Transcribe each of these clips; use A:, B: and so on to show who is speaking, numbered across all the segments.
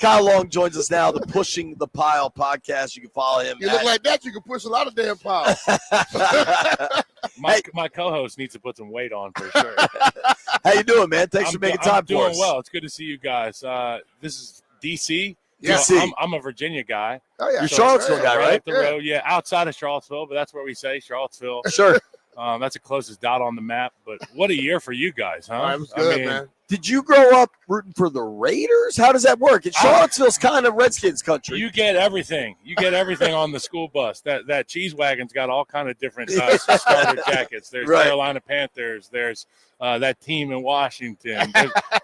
A: Kyle Long joins us now, the Pushing the Pile podcast. You can follow him.
B: You look like that, you can push a lot of damn piles.
C: My co-host needs to put some weight on for sure.
A: How you doing, man? Thanks for making time for us.
C: I'm doing well. It's good to see you guys. This is DC.
A: Yeah. DC.
C: I'm a Virginia guy.
B: Oh, yeah.
A: You're Charlottesville guy, right?
C: Up the road, yeah, outside of Charlottesville, but that's where we say Charlottesville.
A: Sure.
C: That's the closest dot on the map. But what a year for you guys, huh?
B: It was good, man.
A: Did you grow up rooting for the Raiders? How does that work? Charlottesville's kind of Redskins country.
C: You get everything. You get everything on the school bus. That cheese wagon's got all kind of different starter jackets. There's Carolina Panthers. There's that team in Washington.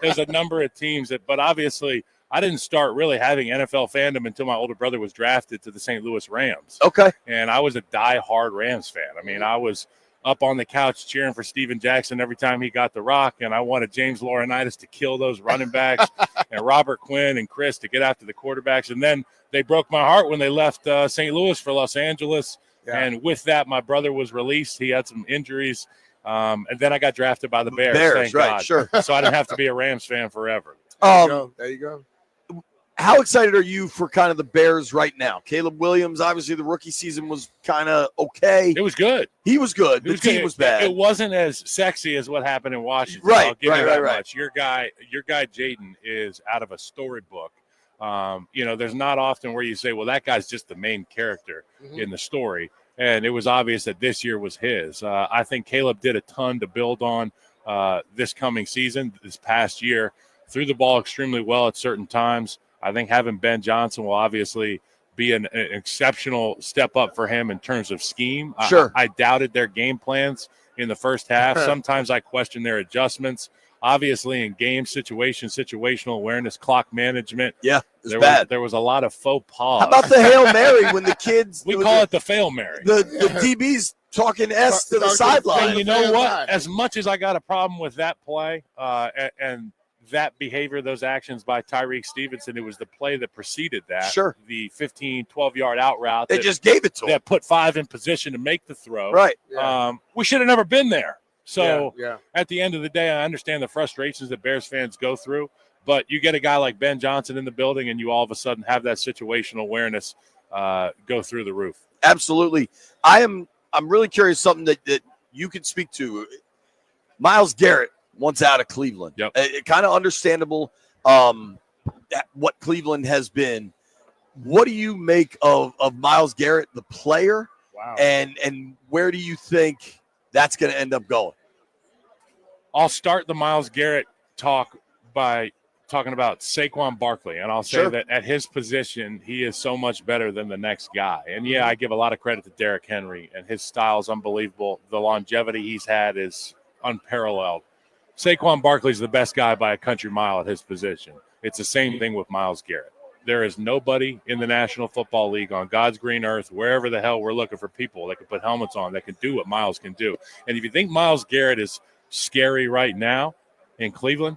C: There's a number of teams but obviously I didn't start really having NFL fandom until my older brother was drafted to the St. Louis Rams.
A: Okay.
C: And I was a diehard Rams fan. I mean, I was up on the couch cheering for Steven Jackson every time he got the rock, and I wanted James Laurinaitis to kill those running backs and Robert Quinn and Chris to get after the quarterbacks. And then they broke my heart when they left St. Louis for Los Angeles. Yeah. And with that, my brother was released. He had some injuries. And then I got drafted by the Bears. Thank God.
A: Sure.
C: So I didn't have to be a Rams fan forever.
B: There you go.
A: How excited are you for kind of the Bears right now? Caleb Williams, obviously the rookie season was kind of okay.
C: It was good.
A: He was good. The team was bad.
C: It wasn't as sexy as what happened in Washington.
A: Right,
C: I'll give you that
A: right.
C: much. Your guy Jaden is out of a storybook. There's not often where you say, well, that guy's just the main character in the story. And it was obvious that this year was his. I think Caleb did a ton to build on this coming season, this past year. Threw the ball extremely well at certain times. I think having Ben Johnson will obviously be an exceptional step up for him in terms of scheme.
A: Sure.
C: I doubted their game plans in the first half. Sometimes I question their adjustments. Obviously, in game situational awareness, clock management.
A: Yeah, it's bad.
C: There was a lot of faux pas.
A: How about the Hail Mary when the kids –
C: We call it the Fail Mary.
A: The DBs talking S to the sideline.
C: And you know what? As much as I got a problem with that play and that behavior, those actions by Tyreek Stevenson, it was the play that preceded that.
A: Sure.
C: The 15, 12-yard out route.
A: They just gave it to him.
C: That put 5 in position to make the throw.
A: Right.
B: Yeah.
C: We should have never been there. So
B: yeah.
C: At the end of the day, I understand the frustrations that Bears fans go through, but you get a guy like Ben Johnson in the building and you all of a sudden have that situational awareness go through the roof.
A: Absolutely. I'm really curious, something that you can speak to. Myles Garrett wants out of Cleveland.
C: Yep.
A: Kind of understandable what Cleveland has been. What do you make of Myles Garrett, the player?
C: Wow.
A: And where do you think that's going to end up going?
C: I'll start the Myles Garrett talk by talking about Saquon Barkley, and I'll say that at his position, he is so much better than the next guy. And, yeah, I give a lot of credit to Derrick Henry, and his style is unbelievable. The longevity he's had is unparalleled. Saquon Barkley's the best guy by a country mile at his position. It's the same thing with Myles Garrett. There is nobody in the National Football League on God's green earth, wherever the hell we're looking for people that can put helmets on, that can do what Myles can do. And if you think Myles Garrett is scary right now in Cleveland,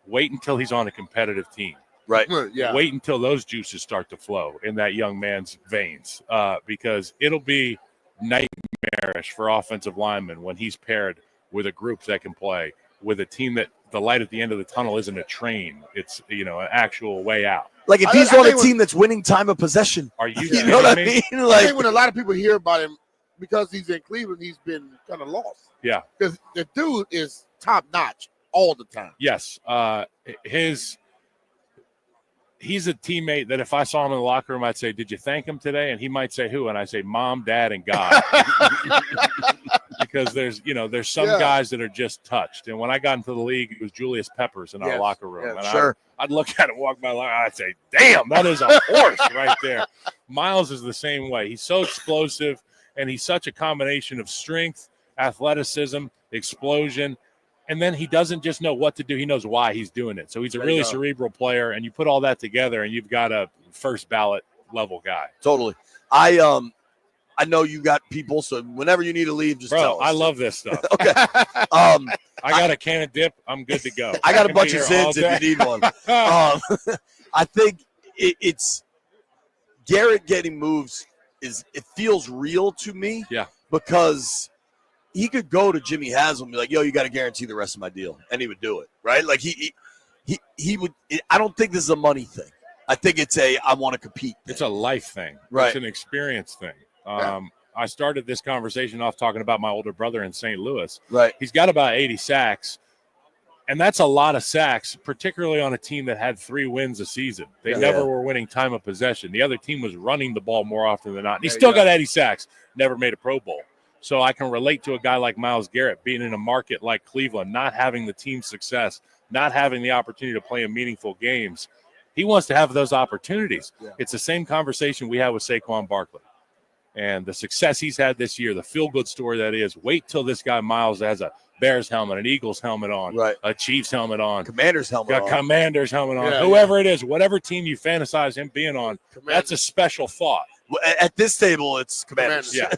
C: wait until he's on a competitive team.
A: Right.
B: Yeah.
C: Wait until those juices start to flow in that young man's veins, because it'll be nightmarish for offensive linemen when he's paired with a group that can play, with a team that the light at the end of the tunnel isn't a train. It's, an actual way out.
A: Like if he's on a team that's winning time of possession.
C: Are you
A: You know what I mean?
B: I think when a lot of people hear about him, because he's in Cleveland, he's been kind of lost.
C: Yeah.
B: Because the dude is top notch all the time.
C: Yes. He's a teammate that if I saw him in the locker room, I'd say, did you thank him today? And he might say, who? And I say, Mom, Dad, and God. Because there's some guys that are just touched. And when I got into the league, it was Julius Peppers in our locker room.
B: Yeah,
C: and I'd look at him, walk by, I'd say, damn, that is a horse right there. Myles is the same way. He's so explosive, and he's such a combination of strength, athleticism, explosion. And then he doesn't just know what to do. He knows why he's doing it. So he's a really cerebral player, and you put all that together, and you've got a first ballot level guy.
A: Totally. I know you got people, so whenever you need to leave, just tell us.
C: I love this stuff.
A: Okay.
C: I got a can of dip. I'm good to go.
A: I got a bunch of Zids if you need one. I think it's Garrett getting moves it feels real to me.
C: Yeah.
A: Because he could go to Jimmy Haslam and be like, yo, you got to guarantee the rest of my deal. And he would do it, right? Like he would. I don't think this is a money thing. I think it's I want to compete.
C: It's a life thing.
A: Right.
C: It's an experience thing. I started this conversation off talking about my older brother in St. Louis.
A: Right.
C: He's got about 80 sacks, and that's a lot of sacks, particularly on a team that had 3 wins a season. They never were winning time of possession. The other team was running the ball more often than not. And he still got 80 sacks, never made a Pro Bowl. So I can relate to a guy like Myles Garrett being in a market like Cleveland, not having the team success, not having the opportunity to play in meaningful games. He wants to have those opportunities. Yeah. It's the same conversation we had with Saquon Barkley. And the success he's had this year, the feel-good story that is, wait till this guy Myles has a Bears helmet, an Eagles helmet on, a Chiefs helmet on,
A: Commanders helmet on,
C: whoever it is, whatever team you fantasize him being on, that's a special thought.
A: At this table, it's Commanders.
C: Yeah.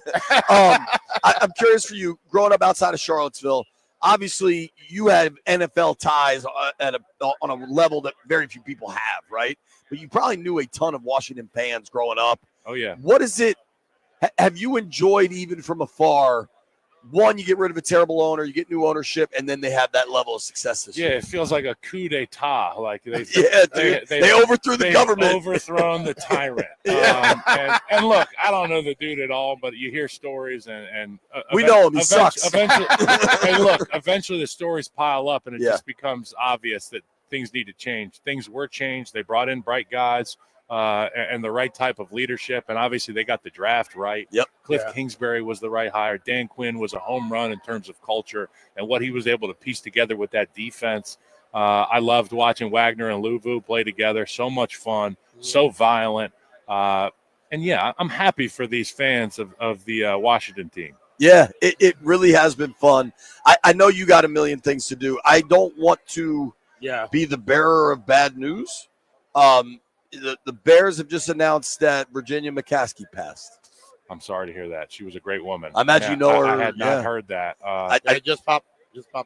A: I'm curious for you, growing up outside of Charlottesville, obviously you have NFL ties on a level that very few people have, right? But you probably knew a ton of Washington fans growing up.
C: Oh, yeah.
A: What is it? Have you enjoyed even from afar? One, you get rid of a terrible owner, you get new ownership, and then they have that level of success this year.
C: Yeah, it feels like a coup d'etat. Like they
A: overthrew the government.
C: Overthrown the tyrant. And look, I don't know the dude at all, but you hear stories, and
A: we know him. He sucks.
C: Eventually the stories pile up, and it just becomes obvious that things need to change. Things were changed. They brought in bright guys. And the right type of leadership, and obviously they got the draft right.
A: Yep.
C: Cliff Kingsbury was the right hire. Dan Quinn was a home run in terms of culture and what he was able to piece together with that defense. I loved watching Wagner and Louvu play together. So much fun, so violent. And I'm happy for these fans of the Washington team. Yeah,
A: it really has been fun. I know you got a million things to do. I don't want to be the bearer of bad news. The Bears have just announced that Virginia McCaskey passed.
C: I'm sorry to hear that. She was a great woman.
A: I imagine you know her.
C: I had not heard that.
B: It just popped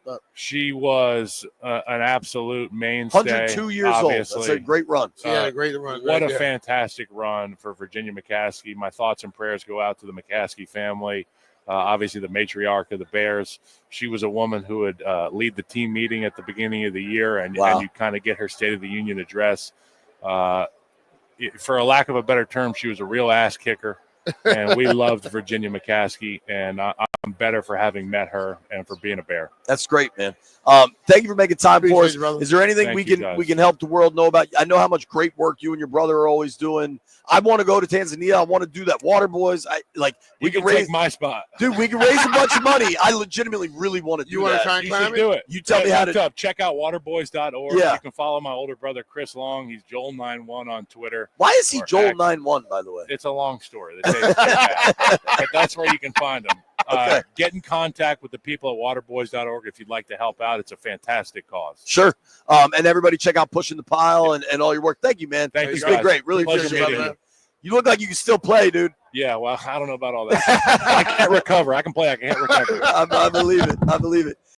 B: up.
C: She was an absolute mainstay.
A: 102 years
C: obviously.
A: Old. That's a great run.
B: She had a great run.
C: What a fantastic run for Virginia McCaskey. My thoughts and prayers go out to the McCaskey family. Obviously, the matriarch of the Bears. She was a woman who would lead the team meeting at the beginning of the year, and you kind of get her State of the Union address. For a lack of a better term, she was a real ass kicker, and we loved Virginia McCaskey, and I'm better for having met her and for being a Bear.
A: That's great, man. Thank you for making time for us. Is there anything we can help the world know about? I know how much great work you and your brother are always doing. I want to go to Tanzania. I want to do that Water Boys.
C: We can raise take my spot,
A: dude. We can raise a bunch of money. I legitimately really want to do that.
B: You want to try and climb it?
C: Do it.
A: You tell me how to.
C: Check out waterboys.org.
A: Yeah.
C: You can follow my older brother Chris Long. He's Joel91 on Twitter.
A: Why is he Joel91, by the way?
C: It's a long story. But that's where you can find him. Get in contact with the people at waterboys.org if you'd like to help out. It's a fantastic cause.
A: Sure. And everybody check out Pushing the Pile and all your work. Thank you, man.
C: Thank you.
A: It's been great. Really appreciate it. You look like you can still play, dude.
C: Yeah, well, I don't know about all that. I can't recover. I can play. I can't recover.
A: I believe it.